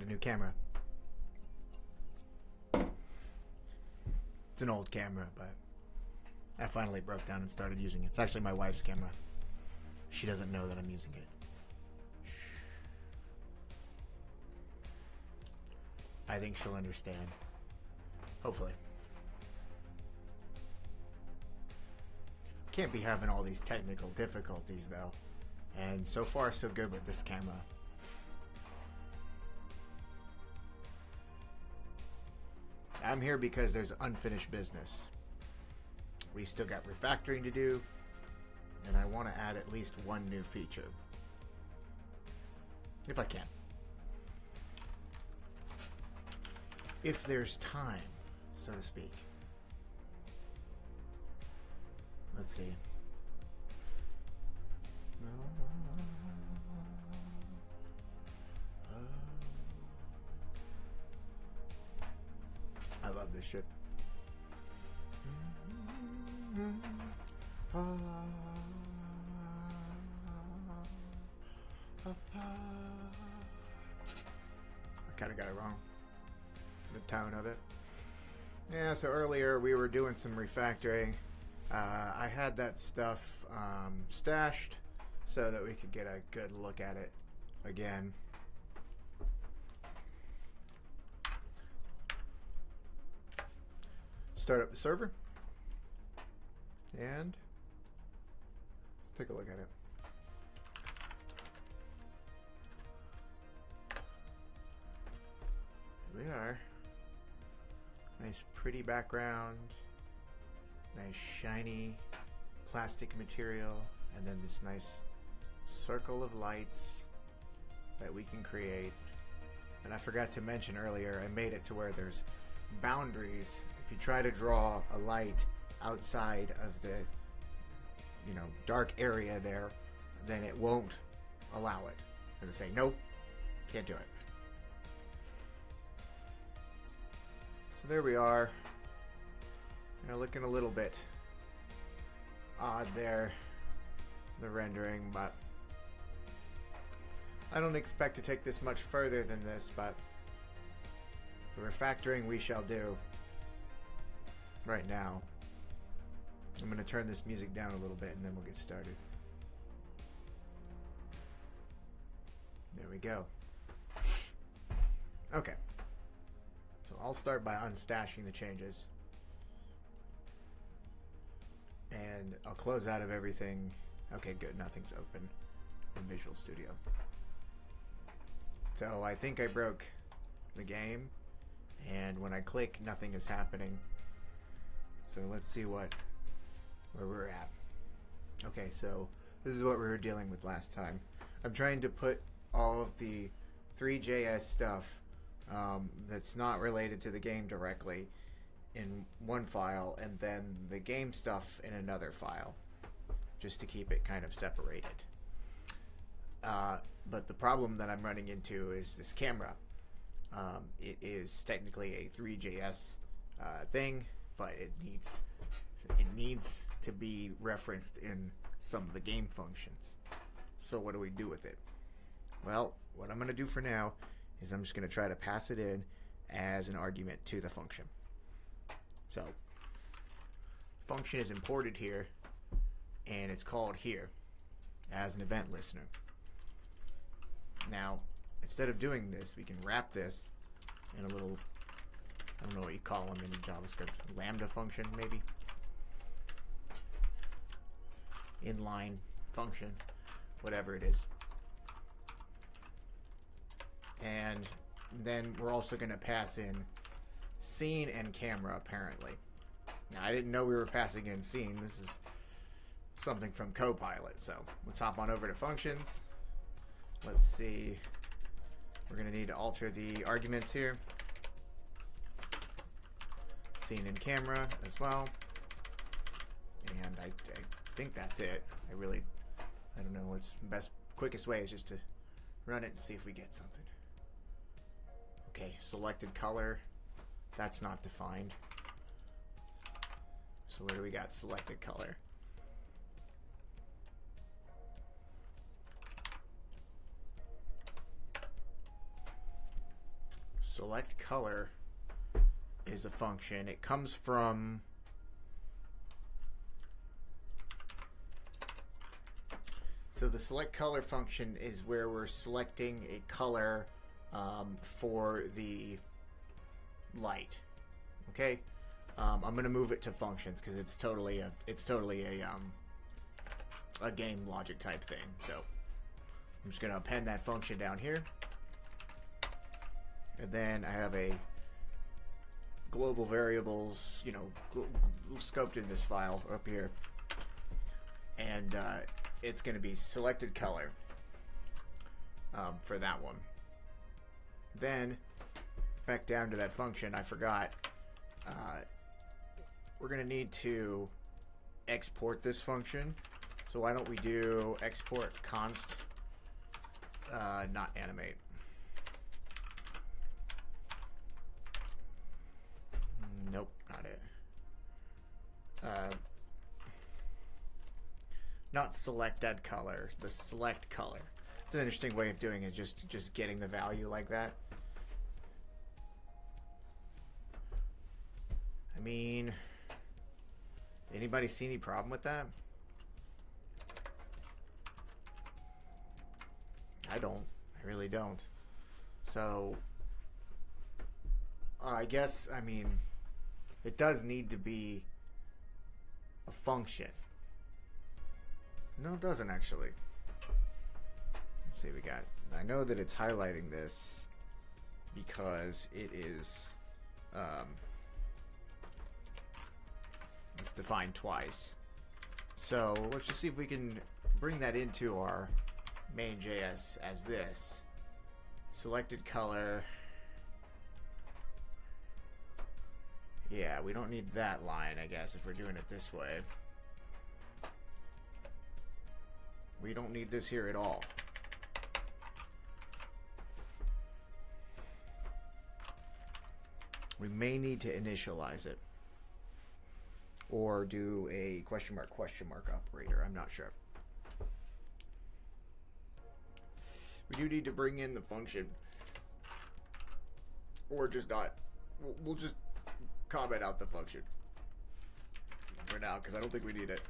a new camera. It's an old camera, but I finally broke down and started using it. It's actually my wife's camera. She doesn't know that I'm using it. Shh. I think she'll understand. Hopefully. Can't be having all these technical difficulties though. And so far so good with this camera. I'm here because there's unfinished business. We still got refactoring to do, and I want to add at least one new feature. If I can. If there's time, so to speak. Let's see. I love this ship. I kind of got it wrong. The tone of it. Yeah, so earlier we were doing some refactoring. I had that stuff stashed so that we could get a good look at it again. Start up the server and let's take a look at it. Here we are. Nice pretty background, nice shiny plastic material, and then this nice circle of lights that we can create. And I forgot to mention earlier, I made it to where there's boundaries. If you try to draw a light outside of the dark area there, then it won't allow it. It'll say nope, can't do it. So there we are. Looking a little bit odd there, the rendering, but I don't expect to take this much further than this, but the refactoring we shall do right now. I'm going to turn this music down a little bit and then we'll get started. There we go. Okay. So I'll start by unstashing the changes. And I'll close out of everything. Okay, good. Nothing's open in Visual Studio. So I think I broke the game. And when I click, nothing is happening. So let's see where we're at. Okay, so this is what we were dealing with last time. I'm trying to put all of the THREE.js stuff that's not related to the game directly in one file, and then the game stuff in another file, just to keep it kind of separated. But the problem that I'm running into is this camera. It is technically a THREE.js thing, but it needs to be referenced in some of the game functions. So what do we do with it? Well, what I'm going to do for now is I'm just going to try to pass it in as an argument to the function. So function is imported here, and it's called here as an event listener. Now, instead of doing this, we can wrap this in a little, I don't know what you call them in JavaScript, lambda function maybe, inline function, whatever it is. And then we're also going to pass in scene and camera, apparently. Now, I didn't know we were passing in scene. This is something from Copilot. So let's hop on over to functions. Let's see. We're going to need to alter the arguments here. Scene and camera as well. And I think that's it. I don't know what's the quickest way is just to run it and see if we get something. Okay, selected color. That's not defined. So where do we got selected color? select color is a function. It comes from so the select color function is where we're selecting a color for the light. Okay, I'm going to move it to functions because it's totally a game logic type thing. So I'm just going to append that function down here, and then I have a global variables, scoped in this file up here, and it's going to be selected color for that one. Then back down to that function, I forgot. We're going to need to export this function. So why don't we do export const, not animate. Nope, not it. Not selected color, the select color. It's an interesting way of doing it, just getting the value like that. I mean, anybody see any problem with that? I don't. I really don't. So, I guess, I mean, it does need to be a function. No, it doesn't actually. Let's see, I know that it's highlighting this because it is, it's defined twice. So let's just see if we can bring that into our main.js as this. Selected color. Yeah, we don't need that line, I guess, if we're doing it this way. We don't need this here at all. We may need to initialize it or do a question mark operator. I'm not sure. We do need to bring in the function, or just not. We'll just comment out the function for now because I don't think we need it.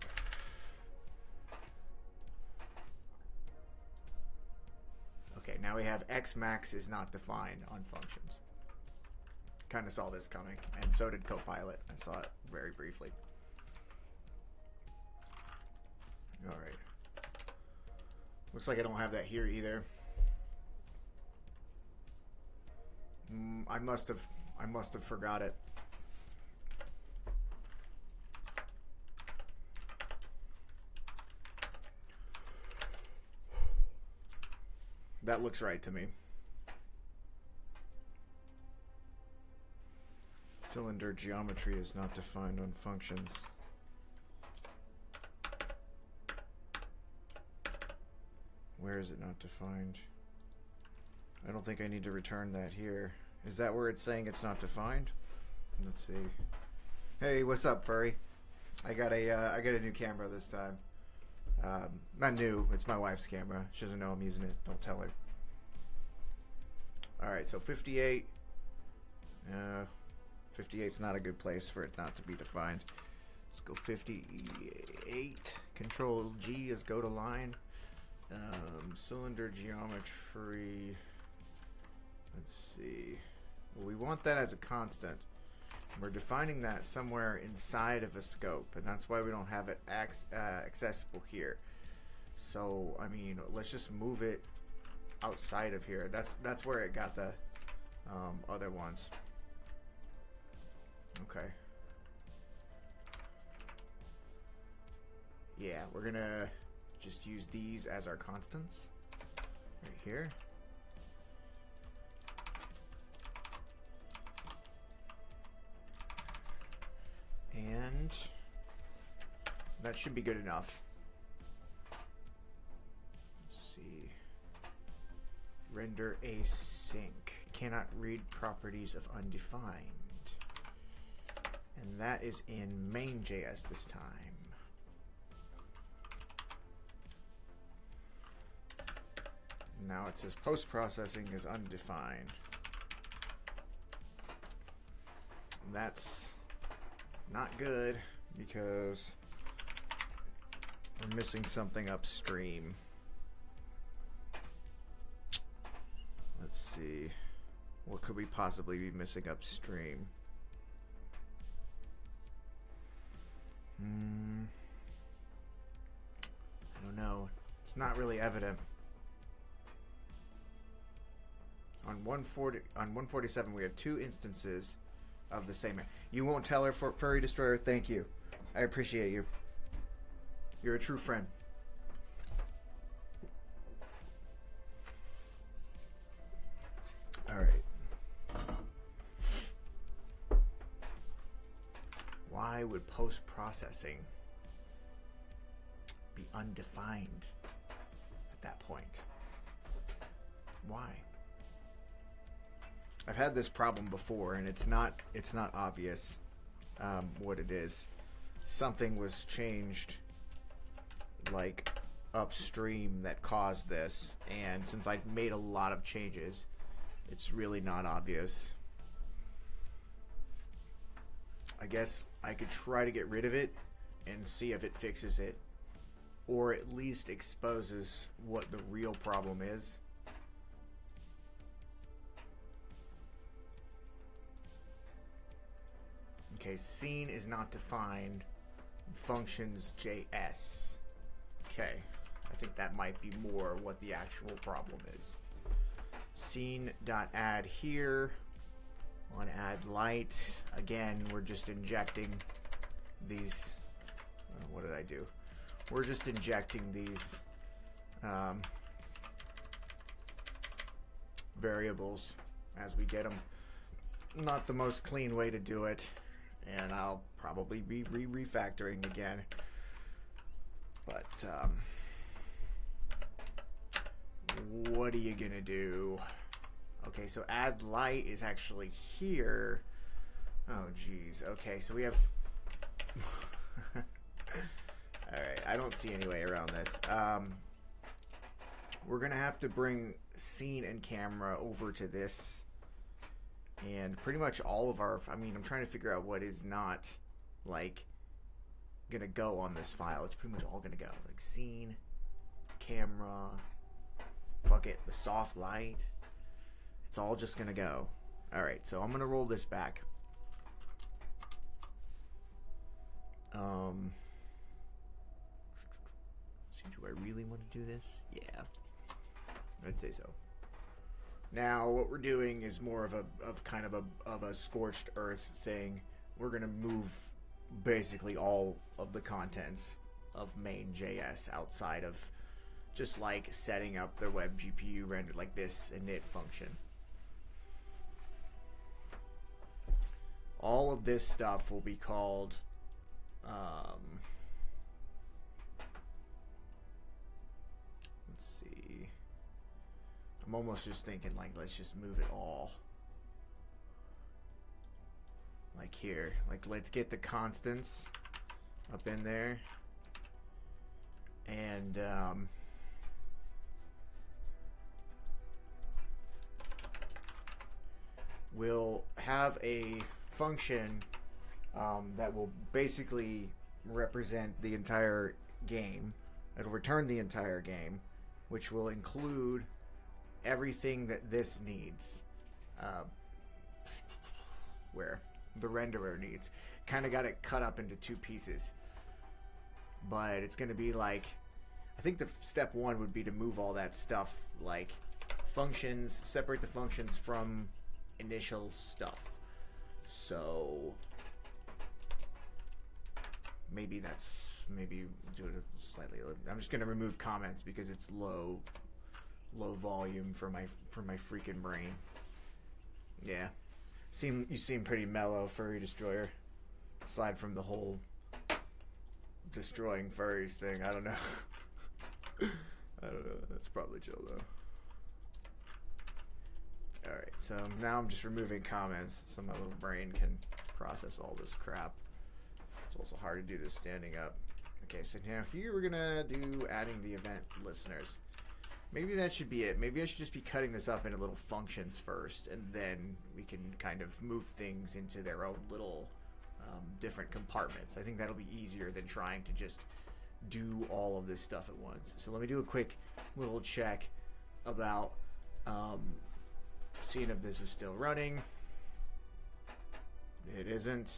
Okay, now we have X max is not defined on functions. Kind of saw this coming, and so did Copilot. I saw it very briefly. All right. Looks like I don't have that here either. I must have forgot it. That looks right to me. Cylinder geometry is not defined on functions. Where is it not defined? I don't think I need to return that here. Is that where it's saying it's not defined? Let's see. Hey, what's up, furry? I got a new camera this time. Not new, it's my wife's camera. She doesn't know I'm using it. Don't tell her. Alright, so 58. 58's not a good place for it not to be defined. Let's go 58. Control G is go to line. Cylinder geometry. Let's see. Well, we want that as a constant. We're defining that somewhere inside of a scope, and that's why we don't have it accessible here. So, I mean, let's just move it outside of here. That's where it got the other ones. Okay. Yeah, we're gonna just use these as our constants right here. And that should be good enough. Let's see. Render async. Cannot read properties of undefined. And that is in main.js this time. Now it says post-processing is undefined. That's not good because we're missing something upstream. Let's see. What could we possibly be missing upstream? I don't know. It's not really evident. On 147, we have 2 instances of the same. You won't tell her, Furry Destroyer. Thank you. I appreciate you. You're a true friend. All right. Why would post-processing be undefined at that point? Why? I've had this problem before, and it's not obvious what it is. Something was changed, like upstream, that caused this, and since I made a lot of changes, it's really not obvious. I guess I could try to get rid of it and see if it fixes it, or at least exposes what the real problem is. Okay, scene is not defined. Functions JS. Okay, I think that might be more what the actual problem is. Scene.add here. On add light. Again, we're just injecting these. What did I do? We're just injecting these variables as we get them. Not the most clean way to do it, and I'll probably be refactoring again. But what are you gonna do? Okay, so add light is actually here. Oh geez. Okay, so we have alright, I don't see any way around this. We're gonna have to bring scene and camera over to this, and pretty much all of our, I mean, I'm trying to figure out what is not like gonna go on this file. It's pretty much all gonna go, like scene, camera, fuck it, the soft light. It's all just gonna go. Alright, so I'm gonna roll this back. See, do I really want to do this? Yeah, I'd say so. Now, what we're doing is more of a scorched earth thing. We're gonna move basically all of the contents of main.js outside of just like setting up the web GPU rendered like this init function. All of this stuff will be called let's see. I'm almost just thinking like let's just move it all like here. Like let's get the constants up in there, and we'll have a function that will basically represent the entire game. It'll return the entire game, which will include everything that this needs, where the renderer needs. Kind of got it cut up into 2 pieces, but it's going to be like, I think the step 1 would be to move all that stuff, like functions, separate the functions from initial stuff. So maybe do it slightly. I'm just gonna remove comments because it's low volume for my freaking brain. Yeah, you seem pretty mellow, Furry Destroyer. Aside from the whole destroying furries thing, I don't know. I don't know. That's probably chill though. Alright, so now I'm just removing comments so my little brain can process all this crap. It's also hard to do this standing up. Okay, so now here we're gonna do adding the event listeners. Maybe that should be it. Maybe I should just be cutting this up into little functions first, and then we can kind of move things into their own little different compartments. I think that'll be easier than trying to just do all of this stuff at once. So let me do a quick little check about seeing if this is still running. It isn't.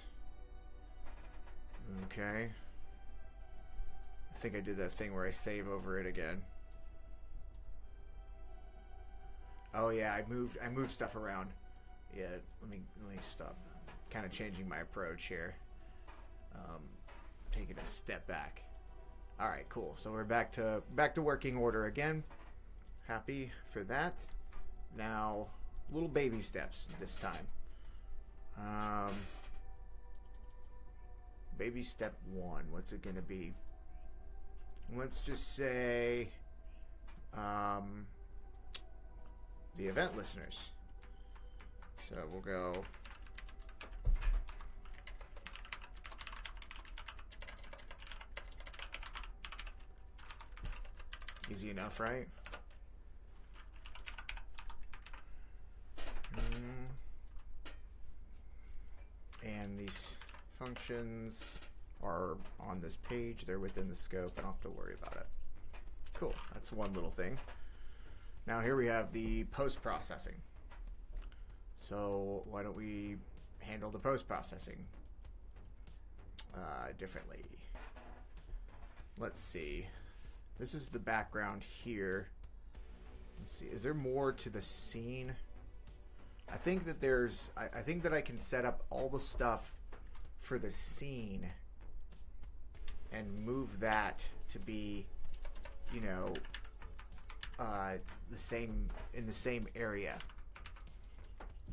Okay. I think I did that thing where I save over it again. Oh yeah, I moved stuff around. Yeah, let me stop. Kind of changing my approach here. Taking a step back. All right, cool. So we're back to working order again. Happy for that. Now, little baby steps this time. Baby step 1. What's it gonna be? Let's just say the event listeners. So we'll go easy enough, right? And these functions are on this page. They're within the scope. I don't have to worry about it. Cool. That's one little thing. Now here we have the post-processing. So why don't we handle the post-processing differently? Let's see. This is the background here. Let's see. Is there more to the scene? I think that there's. I think that I can set up all the stuff for the scene and move that to be, you know, the same in the same area.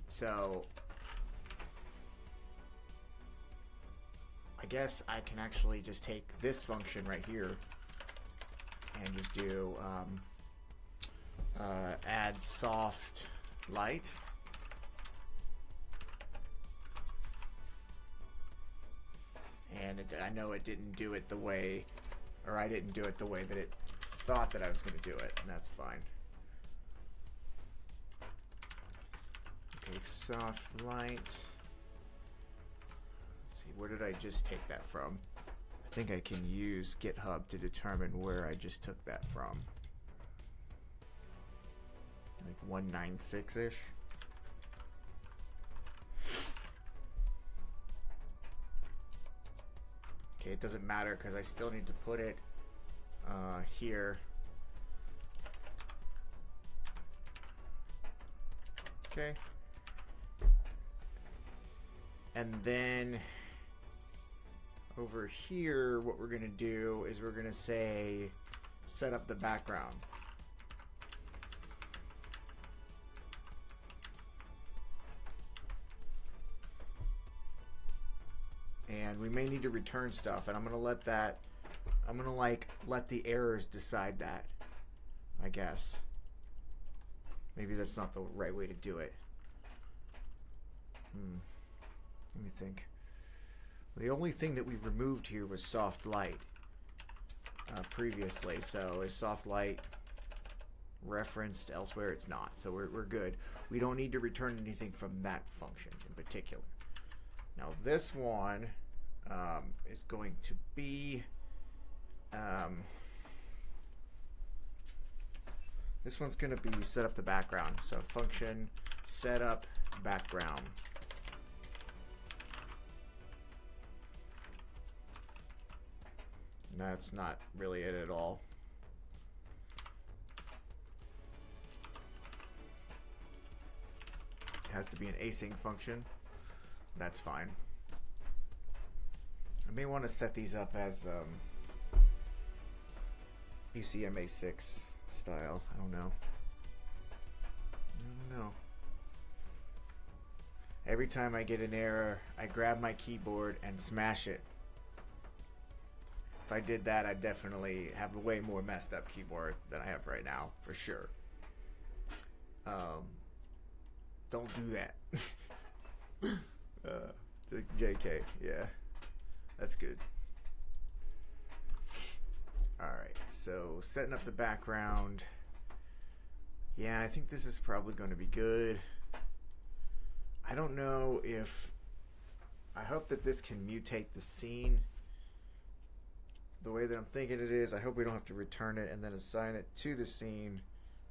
So I guess I can actually just take this function right here and just do add soft light. And I know it didn't do it the way, or I didn't do it the way that it thought that I was going to do it, and that's fine. Okay, soft light. Let's see, where did I just take that from? I think I can use GitHub to determine where I just took that from. Like 196-ish. Okay, it doesn't matter because I still need to put it here. Okay. And then over here, what we're going to do is we're going to say set up the background. And we may need to return stuff, and I'm going to let that, I'm going to like let the errors decide that, I guess. Maybe that's not the right way to do it. Let me think. The only thing that we removed here was soft light previously. So is soft light referenced elsewhere? It's not. So we're good. We don't need to return anything from that function in particular. Now this one is going to be this one's going to be set up the background. So function set up background. That's not really it at all. It has to be an async function. That's fine. I may want to set these up as ECMA6 style. I don't know. Every time I get an error, I grab my keyboard and smash it. If I did that, I'd definitely have a way more messed up keyboard than I have right now, for sure. Don't do that. JK, yeah. That's good. Alright, so setting up the background. Yeah, I think this is probably going to be good. I don't know if... I hope that this can mutate the scene the way that I'm thinking it is. I hope we don't have to return it and then assign it to the scene.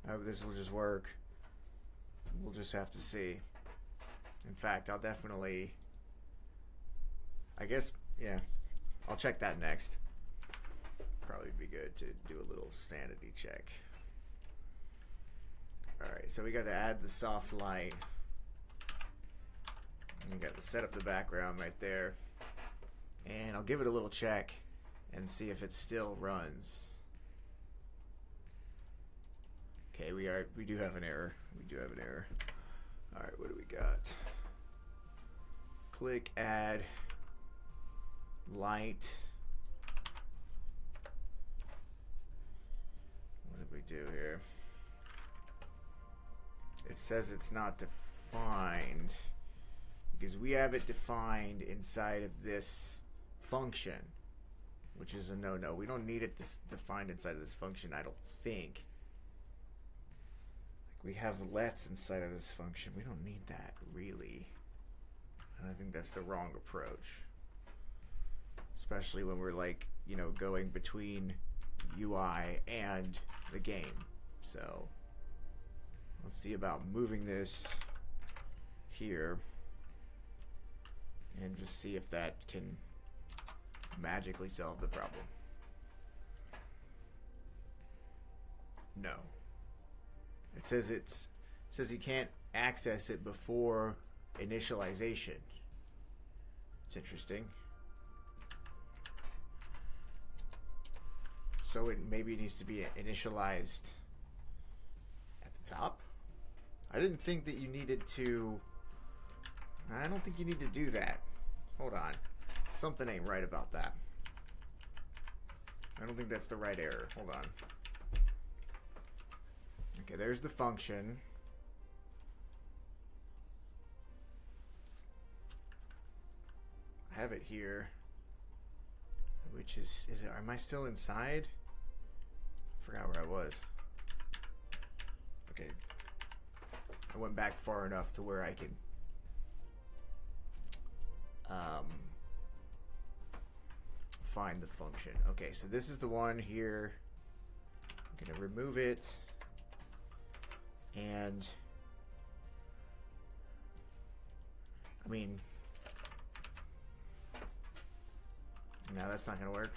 I hope this will just work. We'll just have to see. In fact, I'll definitely... I guess, yeah. I'll check that next. Probably be good to do a little sanity check. Alright, so we got to add the soft light. We got to set up the background right there. And I'll give it a little check and see if it still runs. Okay, we do have an error. We do have an error. Alright, what do we got? Click add light. What did we do here? It says it's not defined because we have it defined inside of this function, which is a no-no. We don't need it defined inside of this function, I don't think. Like, we have lets inside of this function. We don't need that, really. And I think that's the wrong approach. Especially when we're, like, you know, going between UI and the game. So let's see about moving this here and just see if that can magically solve the problem. No. It says you can't access it before initialization. It's interesting. So it maybe needs to be initialized at the top. I didn't think that you needed to... I don't think you need to do that. Hold on. Something ain't right about that. I don't think that's the right error. Hold on. Okay, there's the function. I have it here. Which is it, am I still inside? I forgot where I was. Okay. I went back far enough to where I can find the function. Okay, so this is the one here. I'm gonna remove it, and I mean, no, that's not gonna work.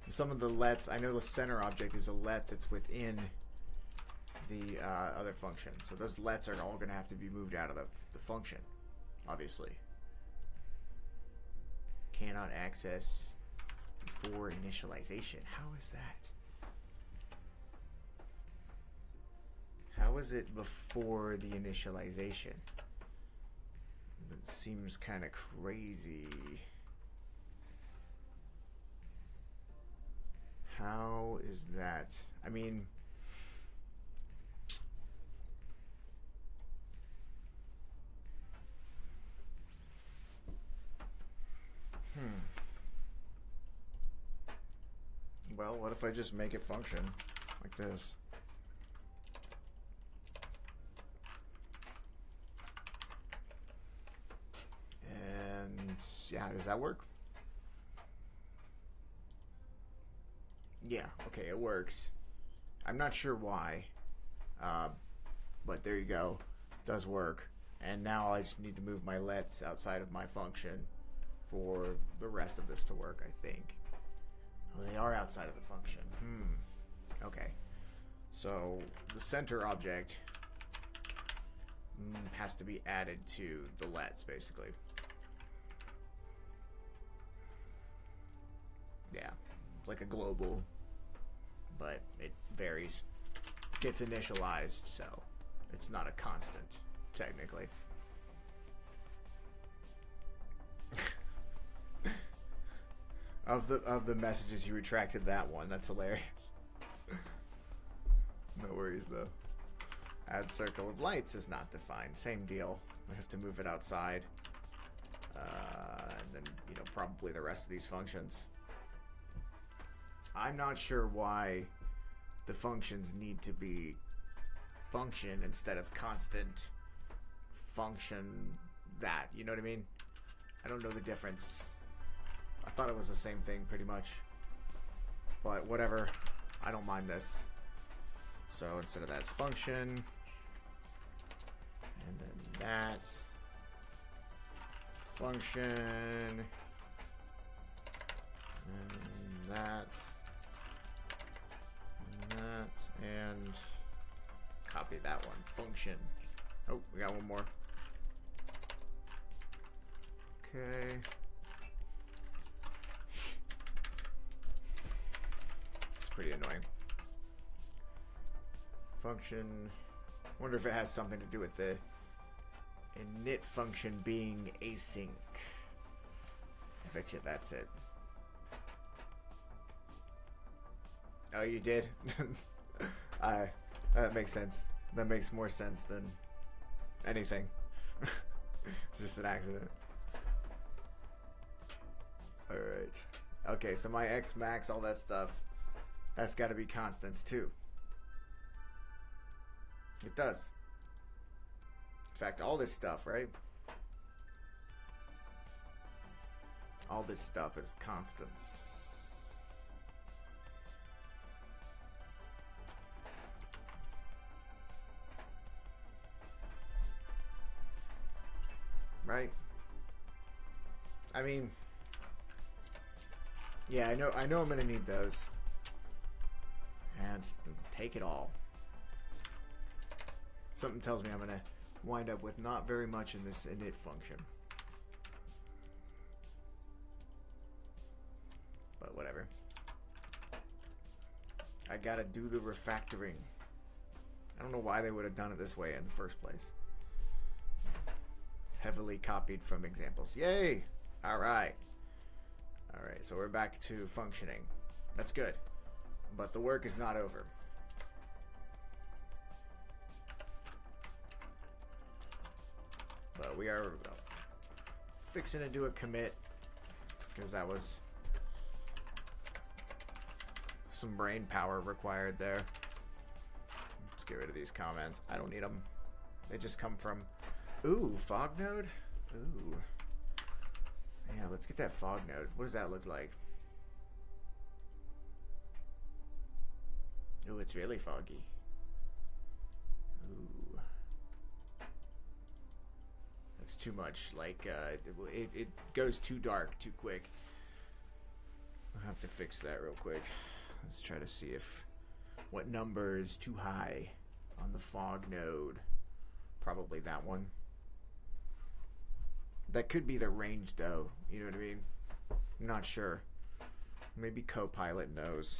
Some of the lets, I know the center object is a let that's within the other function, so those lets are all gonna have to be moved out of the function, obviously. Cannot access before initialization. How is that? How is it before the initialization? It seems kind of crazy. How is that? I mean, well, what if I just make it function like this? And yeah, does that work? Yeah, okay, it works. I'm not sure why, but there you go. It does work. And now I just need to move my lets outside of my function for the rest of this to work, I think. Oh, they are outside of the function. Okay. So the center object has to be added to the lets, basically. Yeah, it's like a global, but it varies. It gets initialized, so it's not a constant, technically. Of the messages, he retracted that one. That's hilarious. No worries though. Add circle of lights is not defined. Same deal. I have to move it outside, and then probably the rest of these functions. I'm not sure why the functions need to be function instead of constant function that. You know what I mean? I don't know the difference. I thought it was the same thing pretty much. But whatever. I don't mind this. So instead of that, it's function. And then that. Function. And that. And that. And copy that one. Function. Oh, we got one more. Okay. It's pretty annoying. Function. Wonder if it has something to do with the init function being async. I bet you that's it. Oh, you did? That makes sense. That makes more sense than anything. It's just an accident. Alright. Okay, so my X max, all that stuff, that's got to be constants too. It does. In fact, all this stuff, right? All this stuff is constants. Right? I mean, yeah, I know I'm gonna need those. And just take it all. Something tells me I'm gonna wind up with not very much in this init function. But whatever. I gotta do the refactoring. I don't know why they would have done it this way in the first place. It's heavily copied from examples. Yay! Alright. Alright, so we're back to functioning. That's good. But the work is not over. But we are fixing to do a commit, because that was some brain power required there. Let's get rid of these comments. I don't need them. They just come from, ooh, fog node? Ooh. Yeah, let's get that fog node. What does that look like? Ooh, it's really foggy. Ooh. It's too much. Like, it goes too dark too quick. I'll have to fix that real quick. Let's try to see if what number is too high on the fog node. Probably that one. That could be the range though. You know what I mean? I'm not sure. Maybe Copilot knows.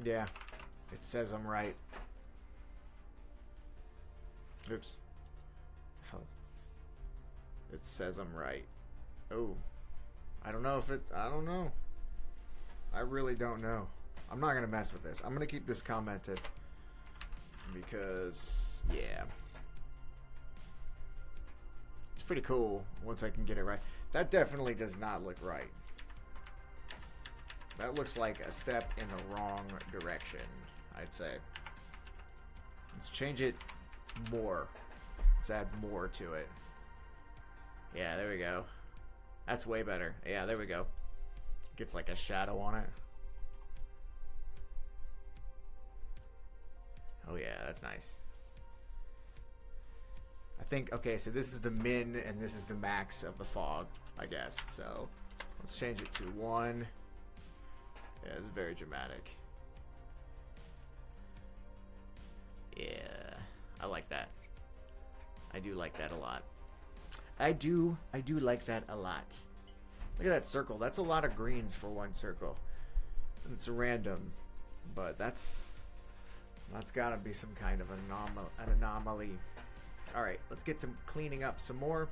Yeah, it says I'm right. Oops. Hell. It says I'm right. Oh. I don't know if it... I don't know. I really don't know. I'm not going to mess with this. I'm going to keep this commented. Because, yeah. It's pretty cool once I can get it right. That definitely does not look right. That looks like a step in the wrong direction, I'd say. Let's change it more. Let's add more to it. Yeah, there we go. That's way better. Yeah, there we go. Gets like a shadow on it. Oh yeah, that's nice. I think, okay, so this is the min and this is the max of the fog, I guess. So let's change it to 1. Yeah, it's very dramatic. Yeah, I like that. I do like that a lot. I do like that a lot. Look at that circle. That's a lot of greens for one circle. It's random, but that's got to be some kind of an anomaly. All right, let's get to cleaning up some more,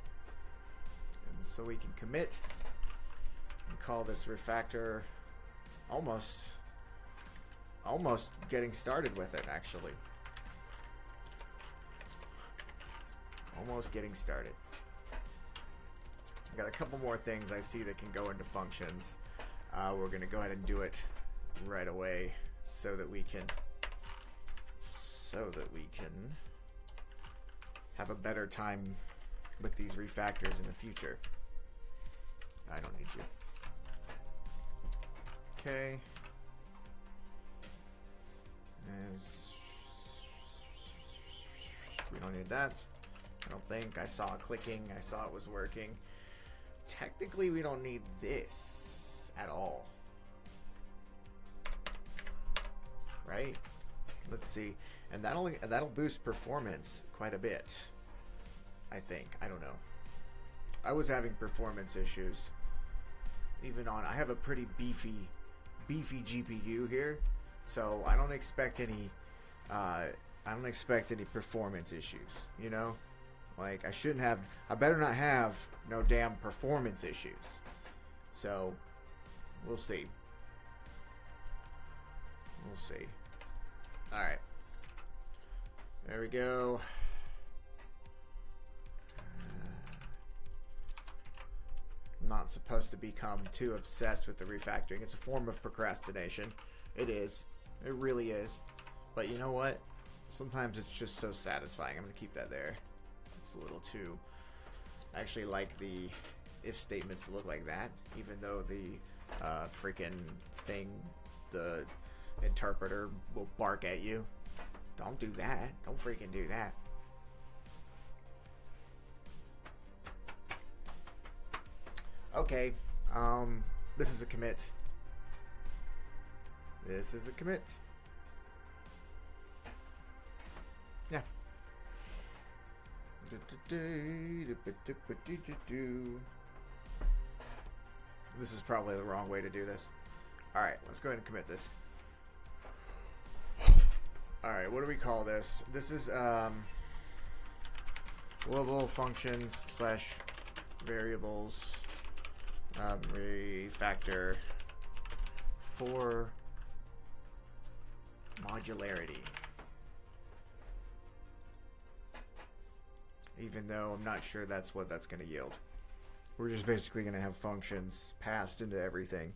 and so we can commit and call this refactor. Almost getting started with it, actually. Almost getting started. I've got a couple more things I see that can go into functions. We're going to go ahead and do it right away so that we can have a better time with these refactors in the future. I don't need you. Okay. We don't need that. I don't think. I saw it clicking. I saw it was working. Technically, we don't need this at all. Right? Let's see. And that'll boost performance quite a bit. I think. I don't know. I was having performance issues. Even on, I have a pretty beefy GPU here, so I don't expect any performance issues, you know? Like, I better not have no damn performance issues. So, we'll see. We'll see. Alright. There we go. Not supposed to become too obsessed with the refactoring. It's a form of procrastination. It is. It really is. But you know what? Sometimes it's just so satisfying. I'm going to keep that there. It's a little too... I actually like the if statements to look like that, even though the freaking thing, the interpreter will bark at you. Don't do that. Don't freaking do that. Okay, this is a commit. This is a commit. Yeah. This is probably the wrong way to do this. Alright, let's go ahead and commit this. Alright, what do we call this? This is global functions / variables refactor for modularity. Even though I'm not sure that's what that's going to yield. We're just basically going to have functions passed into everything.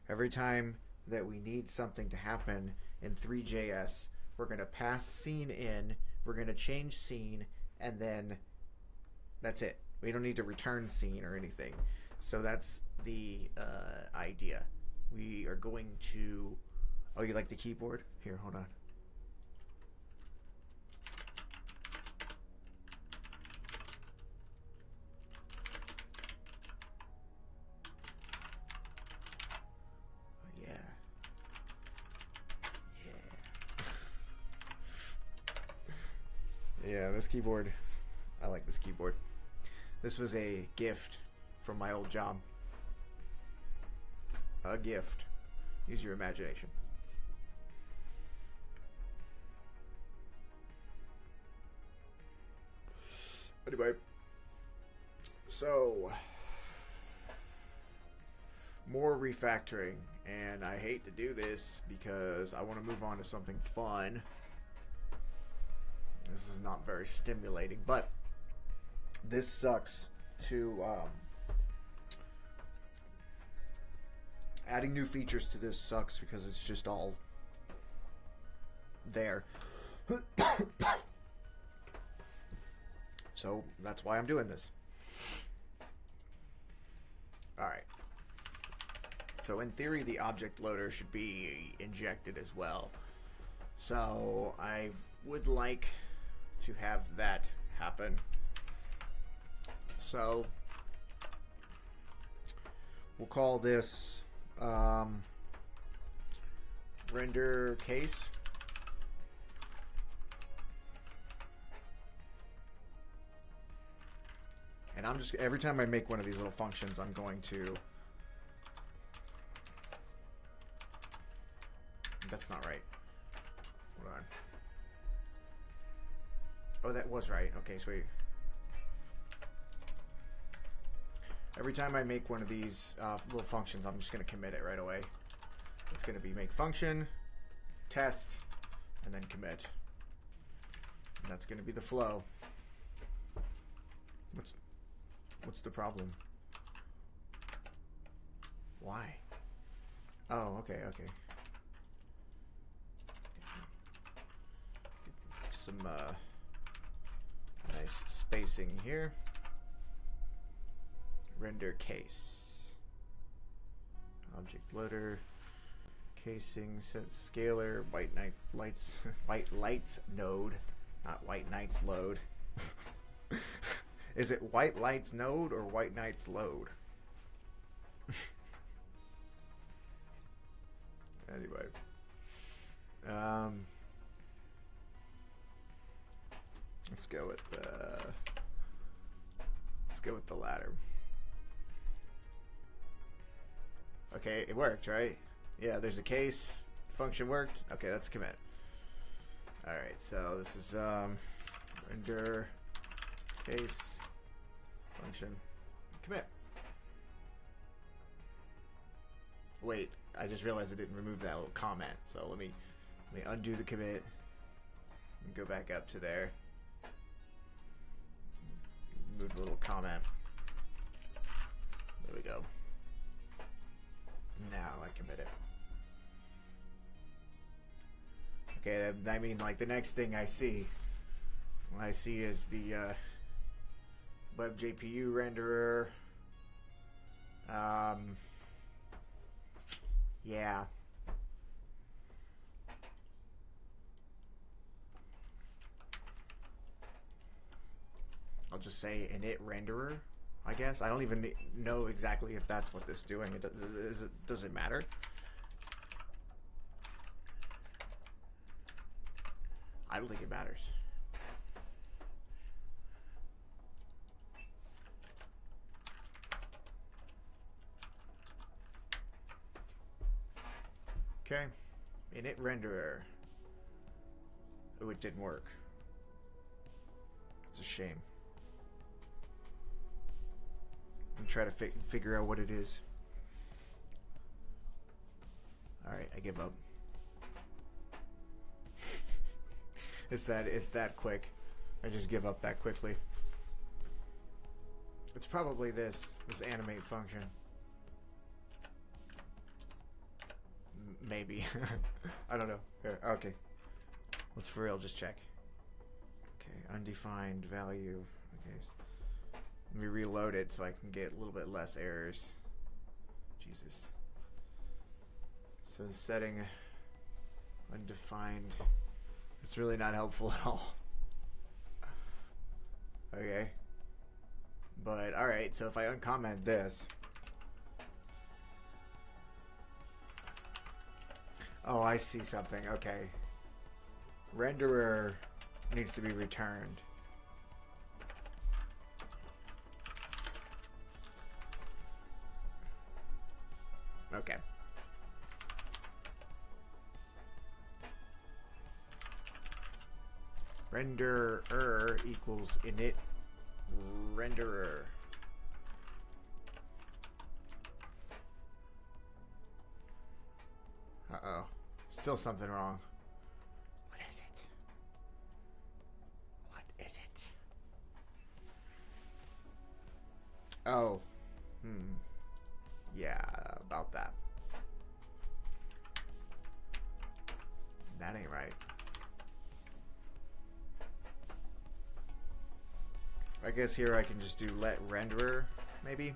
Every time that we need something to happen in THREE.js, we're going to pass scene in, we're going to change scene, and then that's it. We don't need to return scene or anything. So that's the idea. We are going to... Oh, you like the keyboard? Here, hold on. Oh, yeah. Yeah. Yeah, this keyboard. I like this keyboard. This was a gift from my old job. A gift. Use your imagination. Anyway, so more refactoring, and I hate to do this because I want to move on to something fun. This is not very stimulating, but this sucks to adding new features to this sucks because it's just all there. So that's why I'm doing this. Alright. So in theory, the object loader should be injected as well. So I would like to have that happen. So we'll call this render case. And I'm just, every time I make one of these little functions, I'm going to... That's not right. Hold on. Oh, that was right. Okay, sweet. Every time I make one of these little functions, I'm just going to commit it right away. It's going to be make function, test, and then commit. And that's going to be the flow. What's the problem? Why? Oh, okay, okay. Get some nice spacing here. Render case. Object loader. Casing, set scalar, white lights, white lights node, not white nights load. Is it white lights node or white nights load? Anyway, let's go with the latter. Okay, it worked, right? Yeah, there's a case. Function worked. Okay, that's a commit. All right, so this is render case function commit. Wait, I just realized I didn't remove that little comment. So let me undo the commit and go back up to there. Move the little comment. There we go. Now I commit it. Okay, I mean, like, the next thing I see, what I see is the web JPU renderer. Yeah. I'll just say init renderer, I guess. I don't even know exactly if that's what this is doing. Does it matter? I don't think it matters. Okay, init renderer. Oh, it didn't work. It's a shame. I'm trying to figure out what it is. All right, I give up. It's that quick. I just give up that quickly. It's probably this animate function. Maybe. I don't know. Here, okay. Let's for real just check. Okay, undefined value. Okay. Let me reload it so I can get a little bit less errors. Jesus. So setting undefined. It's really not helpful at all. Okay. But alright, so if I uncomment this. Oh, I see something. Okay. Renderer needs to be returned. Okay. Renderer equals init renderer. Uh-oh. Still something wrong. What is it? What is it? Oh. Yeah, about that. That ain't right. I guess here I can just do let renderer, maybe.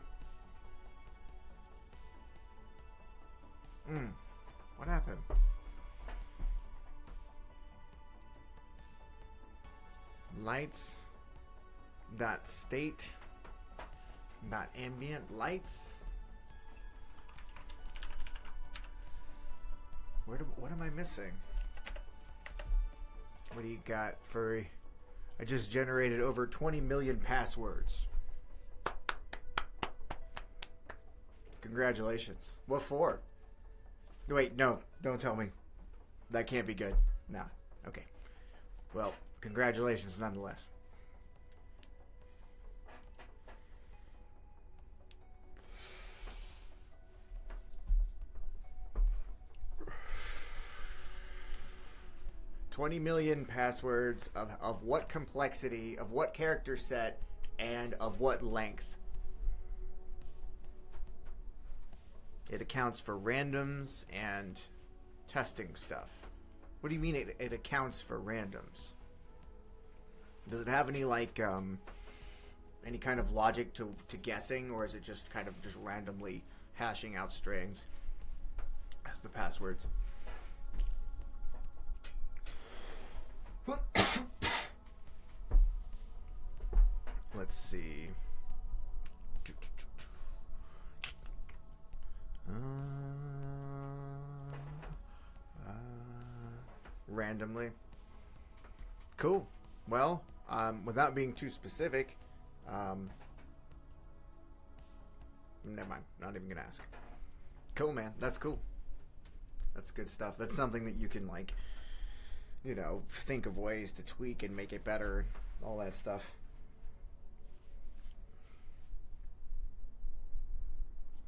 What happened? Lights dot state dot ambient lights. What am I missing? What do you got, Furry? I just generated over 20 million passwords. Congratulations. What for? Wait, no, don't tell me. That can't be good. Nah. Okay. Well, congratulations nonetheless. $20 million passwords of what complexity, of what character set, and of what length? It accounts for randoms and testing stuff. What do you mean it accounts for randoms? Does it have any like any kind of logic to guessing, or is it just kind of just randomly hashing out strings as the passwords? Let's see. Randomly. Cool. Well, without being too specific, never mind. Not even gonna ask. Cool, man. That's cool. That's good stuff. That's something that you can, like, you know, think of ways to tweak and make it better. All that stuff.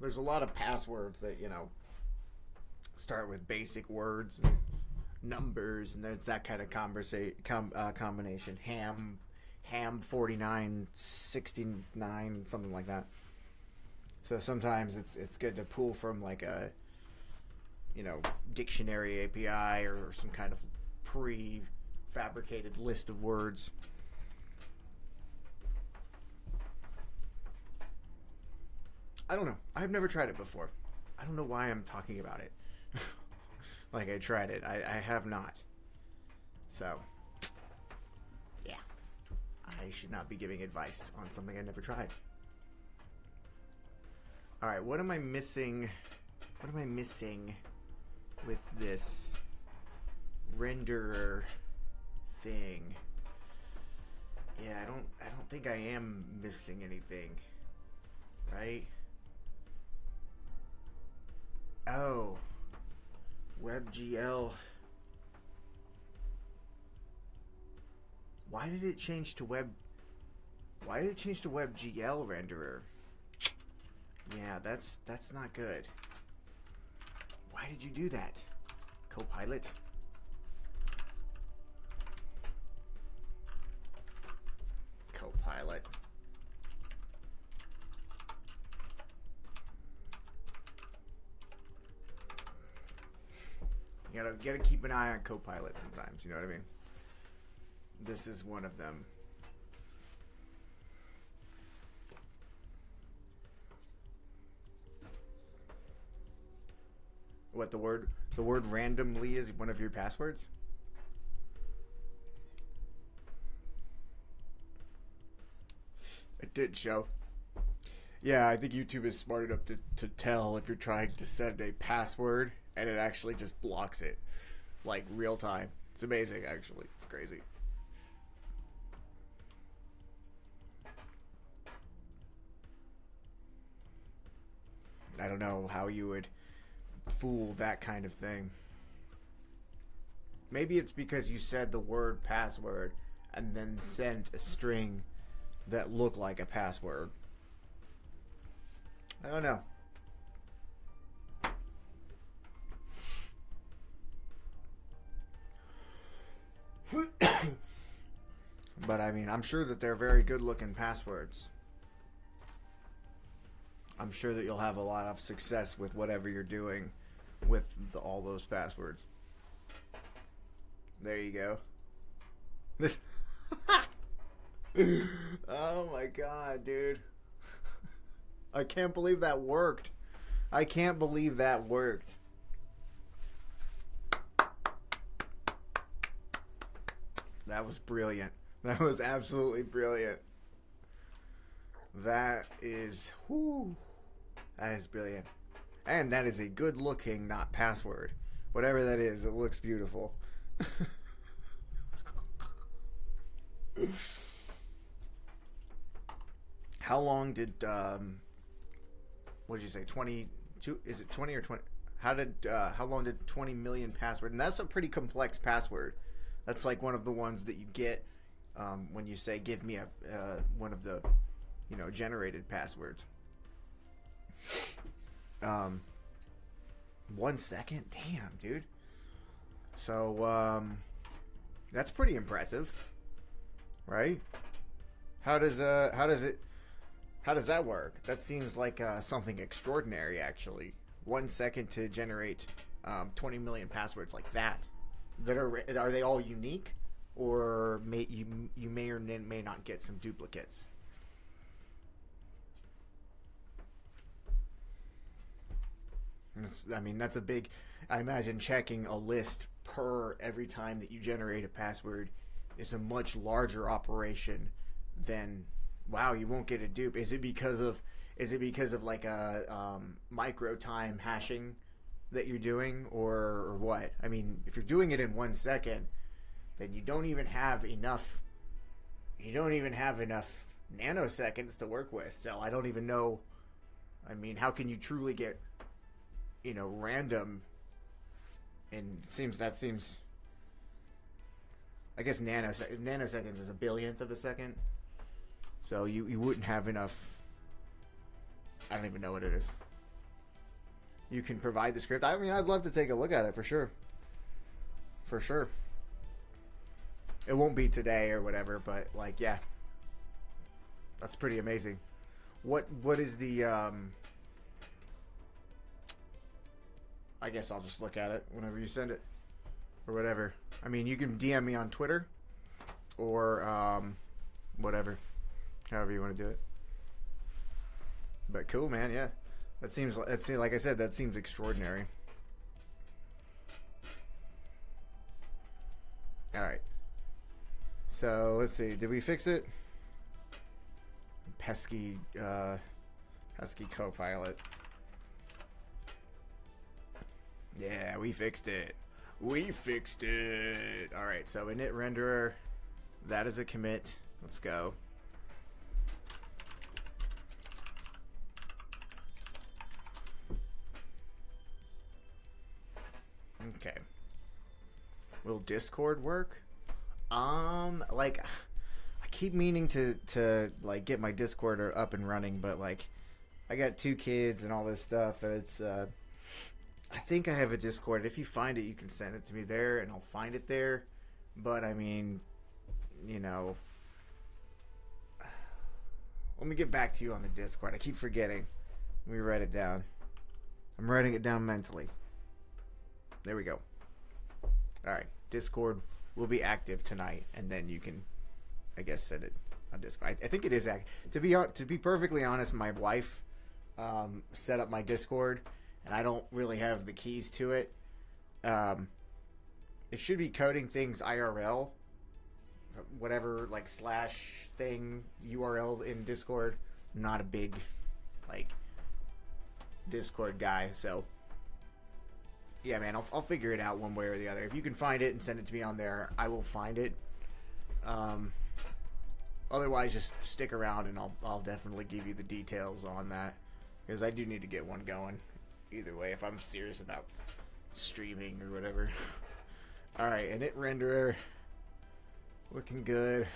There's a lot of passwords that, you know, start with basic words and numbers, and there's that kind of combination. Ham 4969, something like that. So sometimes it's good to pull from like a, you know, dictionary API or some kind of pre-fabricated list of words. I don't know. I've never tried it before. I don't know why I'm talking about it. Like I tried it. I have not. So, yeah. I should not be giving advice on something I never tried. Alright, what am I missing? What am I missing with this renderer thing? Yeah, I don't think I am missing anything. Right? Oh, WebGL. Why did it change to Why did it change to WebGL renderer? Yeah, that's not good. Why did you do that, Copilot? Copilot. You gotta keep an eye on Copilot sometimes, you know what I mean? This is one of them. What, the word randomly is one of your passwords? It did show. Yeah, I think YouTube is smart enough to tell if you're trying to send a password, and it actually just blocks it, like real time. It's amazing, actually. It's crazy. I don't know how you would fool that kind of thing. Maybe it's because you said the word password and then sent a string that looked like a password. I don't know. But I mean, I'm sure that they're very good looking passwords. I'm sure that you'll have a lot of success with whatever you're doing with all those passwords. There you go. This. Oh my god, dude. I can't believe that worked. I can't believe that worked. That was brilliant. That was absolutely brilliant. That is, whoo. That is brilliant. And that is a good looking, not password. Whatever that is, it looks beautiful. How long did, what did you say, 22, is it 20 or 20? How long did 20 million password? And that's a pretty complex password. That's like one of the ones that you get when you say, give me one of the, you know, generated passwords. 1 second? Damn, dude. So, that's pretty impressive, right? How does that work? That seems like something extraordinary, actually. 1 second to generate 20 million passwords like that. Are they all unique, or you may or may not get some duplicates? I mean, that's a big. I imagine checking a list per every time that you generate a password is a much larger operation than, wow, you won't get a dupe. Is it because of like a micro time hashing that you're doing, or what? I mean, if you're doing it in 1 second, then you don't even have enough nanoseconds to work with. So I don't even know. I mean, how can you truly get, random? And that seems. I guess nanoseconds is a billionth of a second. So you wouldn't have enough. I don't even know what it is. You can provide the script. I mean, I'd love to take a look at it for sure. For sure. It won't be today or whatever, but like, yeah. That's pretty amazing. What is the I guess I'll just look at it whenever you send it or whatever. I mean, you can DM me on Twitter or whatever. However you want to do it. But cool, man. Yeah, that seems like I said, that seems extraordinary. All right. So let's see. Did we fix it? Pesky Copilot. Yeah, we fixed it. We fixed it. All right. So init renderer, that is a commit. Let's go. Okay. Will Discord work? Like, I keep meaning to like get my Discord up and running, but like, I got 2 kids and all this stuff, and it's I think I have a Discord. If you find it, you can send it to me there, and I'll find it there. But I mean, let me get back to you on the Discord. I keep forgetting. Let me write it down. I'm writing it down mentally. There we go. All right, Discord will be active tonight, and then you can, I guess, send it on Discord. I think it is active. To be perfectly honest, my wife set up my Discord, and I don't really have the keys to it. It should be coding things IRL, whatever, like slash thing URL in Discord. I'm not a big like Discord guy, so. Yeah, man, I'll figure it out one way or the other. If you can find it and send it to me on there, I will find it. Otherwise, just stick around and I'll definitely give you the details on that, because I do need to get one going. Either way, if I'm serious about streaming or whatever. All right, init renderer, looking good.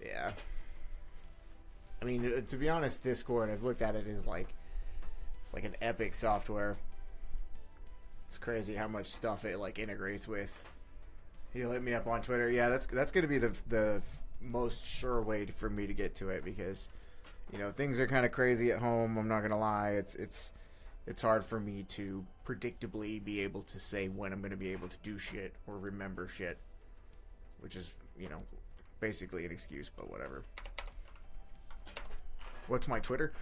Yeah. I mean, to be honest, Discord, I've looked at it as like it's like an epic software. It's crazy how much stuff it like integrates with. He'll hit me up on Twitter. Yeah, that's gonna be the most sure way for me to get to it, because things are kind of crazy at home. I'm not gonna lie. It's hard for me to predictably be able to say when I'm gonna be able to do shit or remember shit, which is basically an excuse, but whatever. What's my Twitter?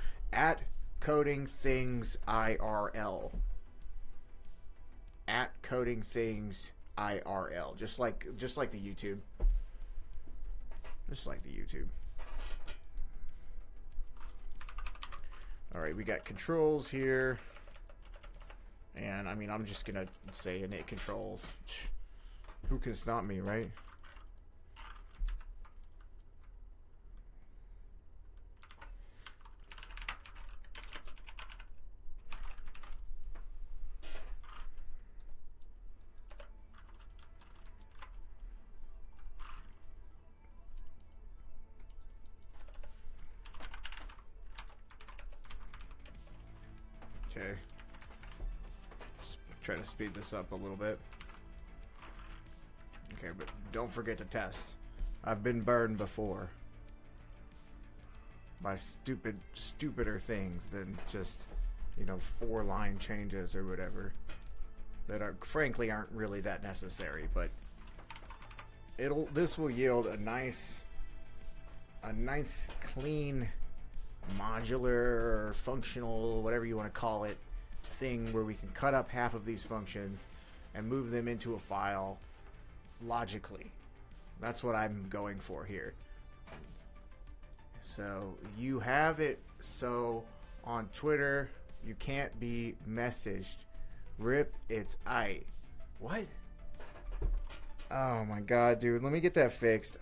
@CodingThingsIRL. @CodingThingsIRL. Just like the YouTube. Just like the YouTube. All right, we got controls here. And I mean, I'm just gonna say init controls. Who can stop me, right? Okay. Just try to speed this up a little bit. Okay, but don't forget to test. I've been burned before by stupider things than just you know, 4-line changes or whatever that are frankly aren't really that necessary, but this will yield a nice clean modular, functional, whatever you want to call it, thing where we can cut up half of these functions and move them into a file logically. That's what I'm going for here. So you have it so on Twitter you can't be messaged. Rip, it's I. What? Oh my god, dude. Let me get that fixed.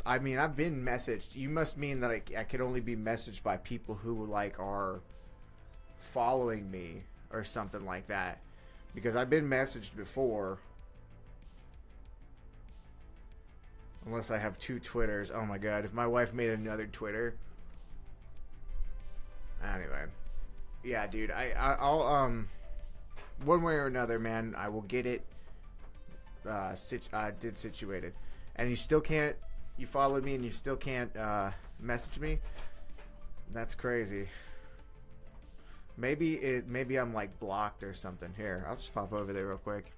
I mean, I've been messaged. You must mean that I could only be messaged by people who like are following me or something like that. Because I've been messaged before. Unless I have 2 Twitters. Oh my god, if my wife made another Twitter. Anyway. Yeah, dude, I'll one way or another, man, I will get it situated. And you still can't, you followed me and you still can't message me? That's crazy. Maybe I'm like blocked or something. Here, I'll just pop over there real quick.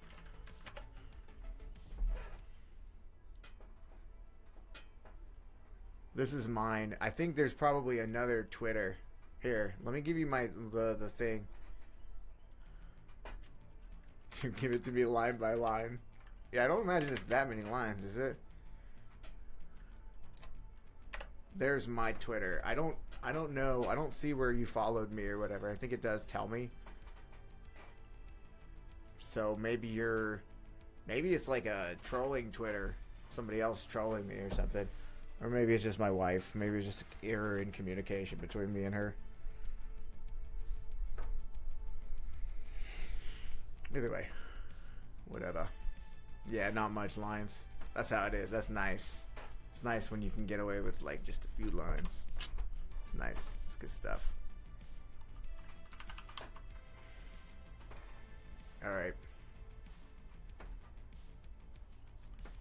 This is mine. I think there's probably another Twitter. Here, let me give you the thing. Give it to me line by line. Yeah, I don't imagine it's that many lines, is it? There's my Twitter. I don't know. I don't see where you followed me or whatever. I think it does tell me. So maybe it's like a trolling Twitter. Somebody else trolling me or something. Or maybe it's just my wife. Maybe it's just an error in communication between me and her. Either way. Whatever. Yeah, not much lines. That's how it is. That's nice. It's nice when you can get away with like just a few lines. It's nice. It's good stuff. Alright.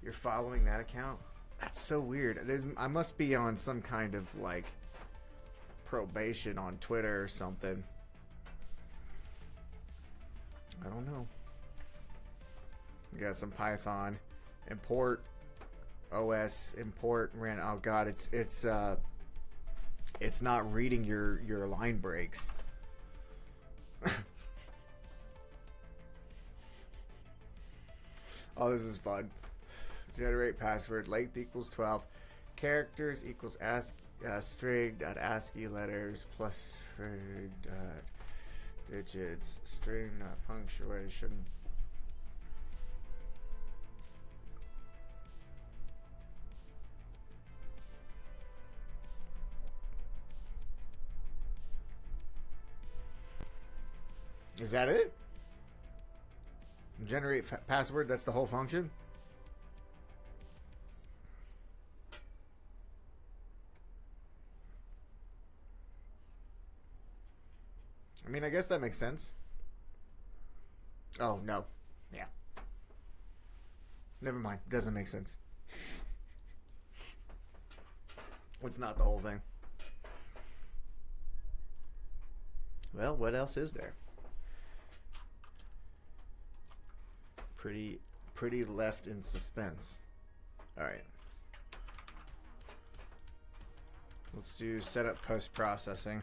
You're following that account? That's so weird. I must be on some kind of like probation on Twitter or something. I don't know. We got some Python import OS import ran. Oh god, it's not reading your line breaks. Oh, this is fun. Generate password length equals 12 characters equals string.ascii letters plus string digits string punctuation. Is that it? Generate password, that's the whole function? I mean, I guess that makes sense. Oh, no. Yeah. Never mind. Doesn't make sense. It's not the whole thing. Well, what else is there? Pretty left in suspense. Alright. Let's do setup post-processing.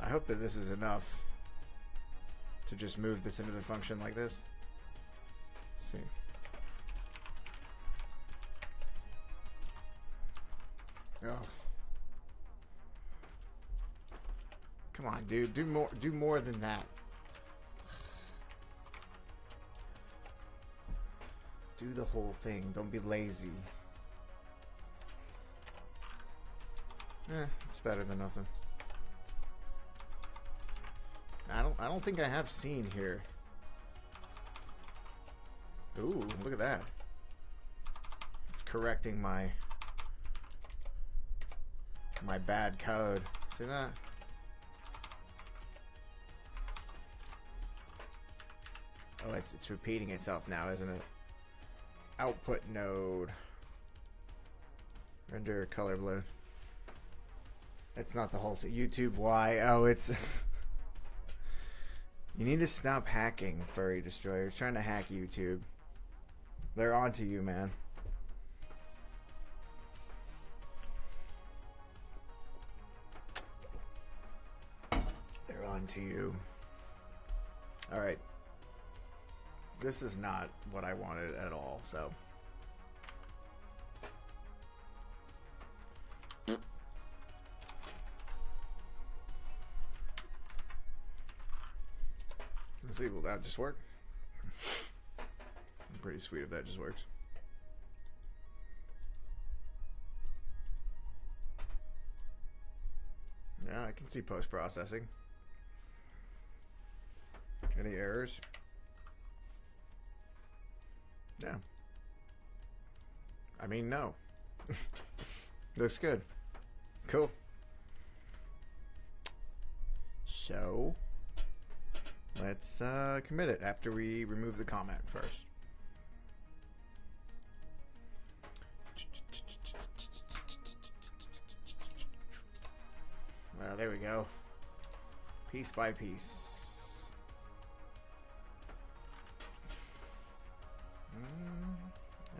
I hope that this is enough to just move this into the function like this. Let's see. Oh. Come on, dude. Do more than that. Do the whole thing. Don't be lazy. It's better than nothing. I don't think I have seen here. Ooh, look at that. It's correcting my bad code. See that? Oh, it's repeating itself now, isn't it? output node. Render color blue. That's not the whole thing. YouTube Y. Oh, it's... You need to stop hacking, Furry Destroyer. Trying to hack YouTube. They're onto you, man. They're onto you. Alright. This is not what I wanted at all, so... Let's see, will that just work? I'm pretty sweet if that just works. Yeah, I can see post-processing. Any errors? No. I mean, no. Looks good. Cool. So... let's commit it after we remove the comment first. Well, there we go. Piece by piece.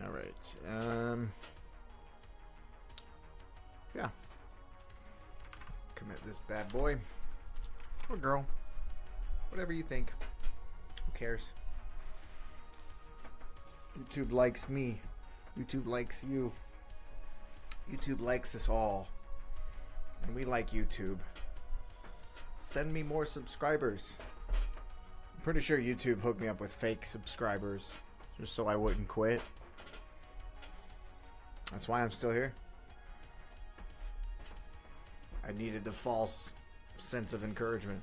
All right. Yeah. Commit this bad boy. Or girl. Whatever you think. Who cares? YouTube likes me. YouTube likes you. YouTube likes us all. And we like YouTube. Send me more subscribers. I'm pretty sure YouTube hooked me up with fake subscribers just so I wouldn't quit. That's why I'm still here. I needed the false sense of encouragement.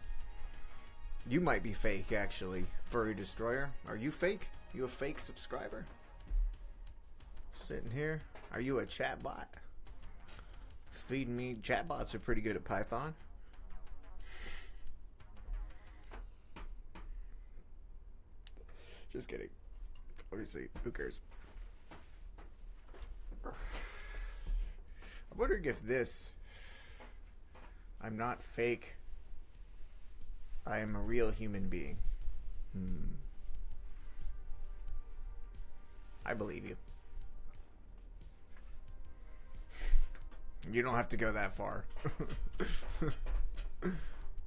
You might be fake, actually, Furry Destroyer. Are you fake? You a fake subscriber? Sitting here. Are you a chatbot? Feeding me. Chatbots are pretty good at Python. Just kidding. Obviously, who cares? I'm wondering if this... I'm not fake... I am a real human being. I believe you. You don't have to go that far.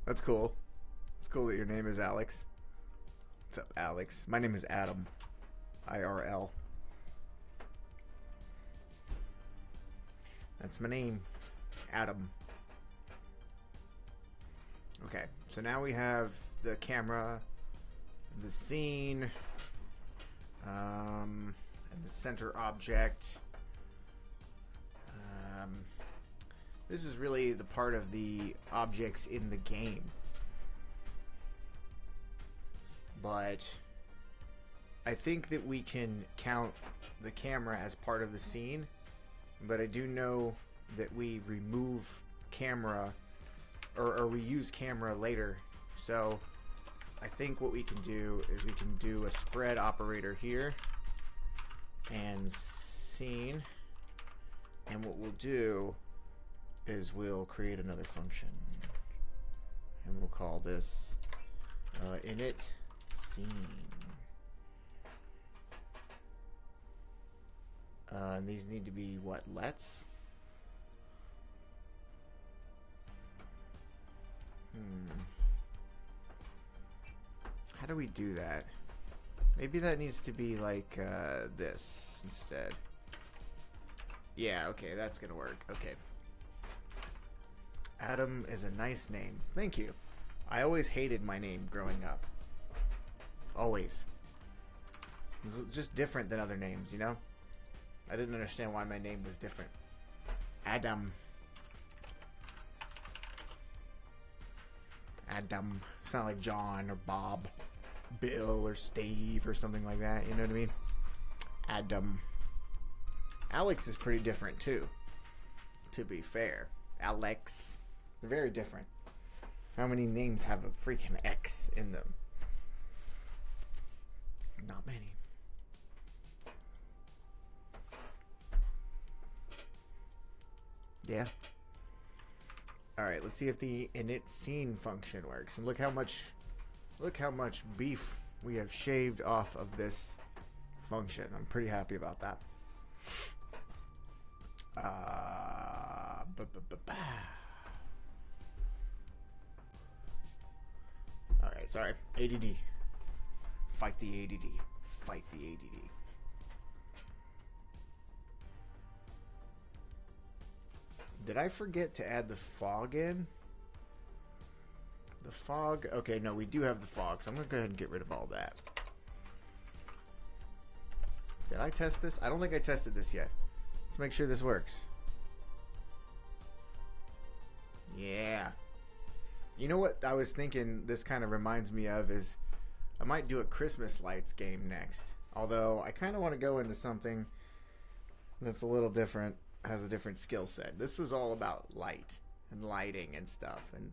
That's cool. It's cool that your name is Alex. What's up, Alex? My name is Adam. IRL. That's my name. Adam. Okay, so now we have the camera, the scene, and the center object. This is really the part of the objects in the game. But I think that we can count the camera as part of the scene, but I do know that we remove camera or we use camera later. So I think what we can do is we can do a spread operator here and scene, and what we'll do is we'll create another function and we'll call this init scene. And these need to be what, lets? How do we do that? Maybe that needs to be like this instead. Yeah, okay, that's gonna work. Okay. Adam is a nice name. Thank you. I always hated my name growing up. Always. It's just different than other names, you know? I didn't understand why my name was different. Adam. Adam. Sound like John or Bob, Bill or Steve or something like that. You know what I mean? Adam. Alex is pretty different too, to be fair. Alex. They're very different. How many names have a freaking X in them? Not many. Yeah. All right, let's see if the init scene function works. And look how much beef we have shaved off of this function. I'm pretty happy about that. All right, sorry. ADD. Fight the ADD. Fight the ADD. Did I forget to add the fog in? The fog? Okay, no, we do have the fog, so I'm going to go ahead and get rid of all that. Did I test this? I don't think I tested this yet. Let's make sure this works. Yeah. You know what I was thinking this kind of reminds me of is I might do a Christmas lights game next. Although I kind of want to go into something that's a little different, has a different skill set. This was all about light and lighting and stuff, and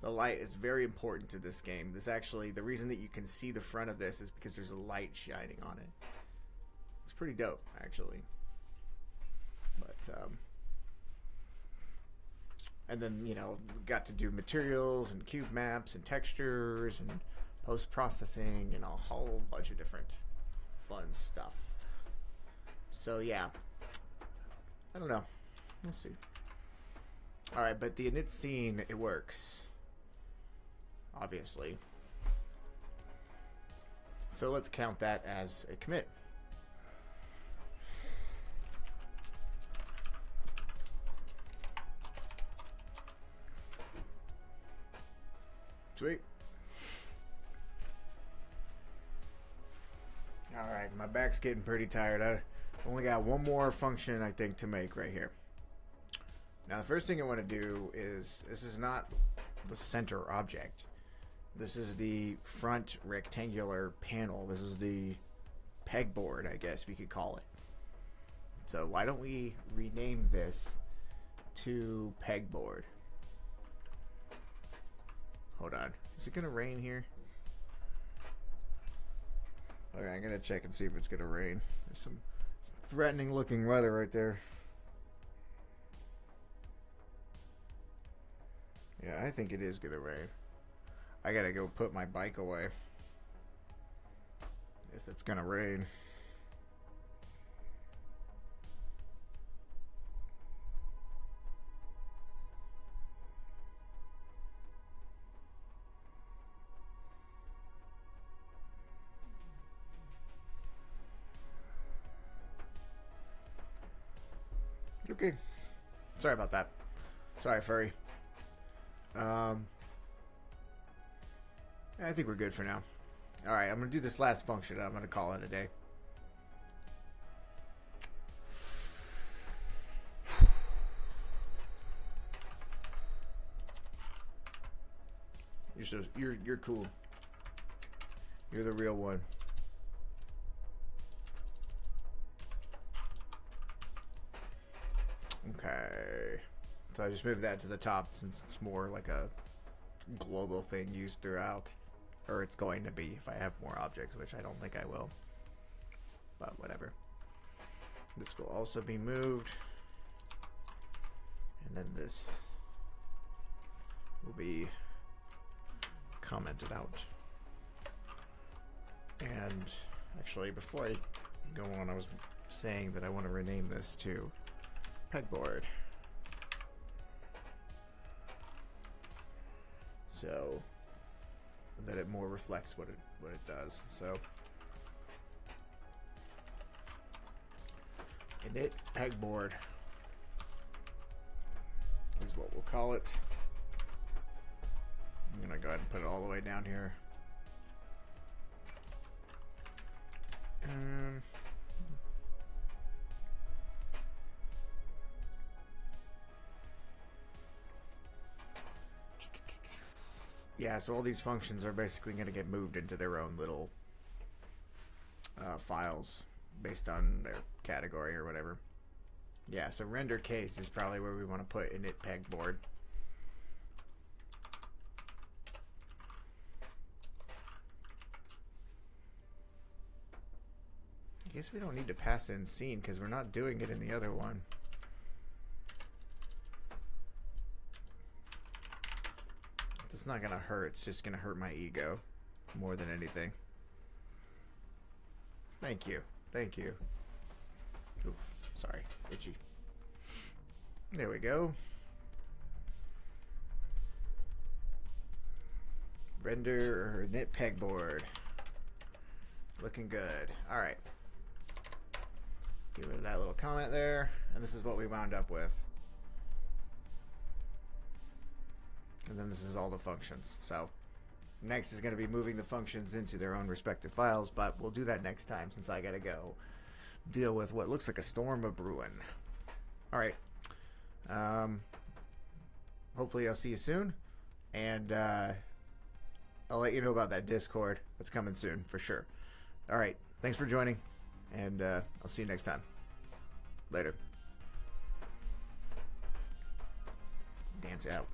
the light is very important to this game. This actually, the reason that you can see the front of this is because there's a light shining on it. It's pretty dope, actually. But and then, you know, we got to do materials and cube maps and textures and post-processing and a whole bunch of different fun stuff. So yeah, I don't know. We'll see. All right, but the init scene, it works, obviously. So let's count that as a commit. Sweet. All right, my back's getting pretty tired. I only got one more function, I think, to make right here. Now, the first thing I want to do is, this is not the center object. This is the front rectangular panel. This is the pegboard, I guess we could call it. So why don't we rename this to pegboard? Hold on. Is it going to rain here? Okay, I'm going to check and see if it's going to rain. There's some threatening looking weather right there. Yeah, I think it is going to rain. I got to go put my bike away if it's going to rain. Okay. Sorry about that. Sorry, furry. I think we're good for now. Alright, I'm going to do this last function. I'm going to call it a day. You're cool. You're the real one. Okay. So I just moved that to the top since it's more like a global thing used throughout. Or it's going to be if I have more objects, which I don't think I will. But whatever. This will also be moved. And then this will be commented out. And actually, before I go on, I was saying that I want to rename this to pegboard. So that it more reflects what it does. So init pegboard is what we'll call it. I'm gonna go ahead and put it all the way down here. Yeah, so all these functions are basically going to get moved into their own little files based on their category or whatever. Yeah, so render case is probably where we want to put init pegboard. I guess we don't need to pass in scene because we're not doing it in the other one. It's not gonna hurt. It's just gonna hurt my ego more than anything. Thank you. Thank you. Oof. Sorry. Itchy. There we go. Render or knit pegboard. Looking good. All right. Give it that little comment there. And this is what we wound up with. And then this is all the functions. So next is going to be moving the functions into their own respective files, but we'll do that next time since I got to go deal with what looks like a storm of brewing. All right. Hopefully I'll see you soon. And I'll let you know about that Discord. That's coming soon for sure. All right. Thanks for joining. And I'll see you next time. Later. Dance out.